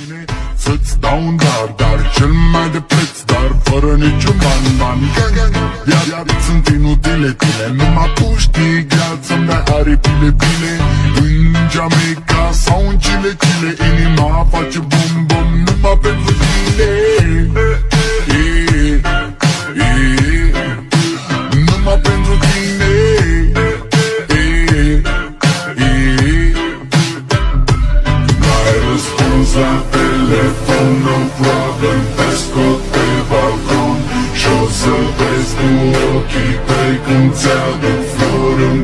mine să-ți dau un dar cel mai de preț, dar fără niciun ban. Iar sunt inutile tine, numai tu știi, gheal, să-mi dai aripile bine. În Jamaica sau în Chile, inima face bum bum numai pentru tine. Numai pentru tine. N-ai răspuns la telefon, no problem, te scot pe balcon și o să vezi cu ochii tăi cum ți-aduc flori în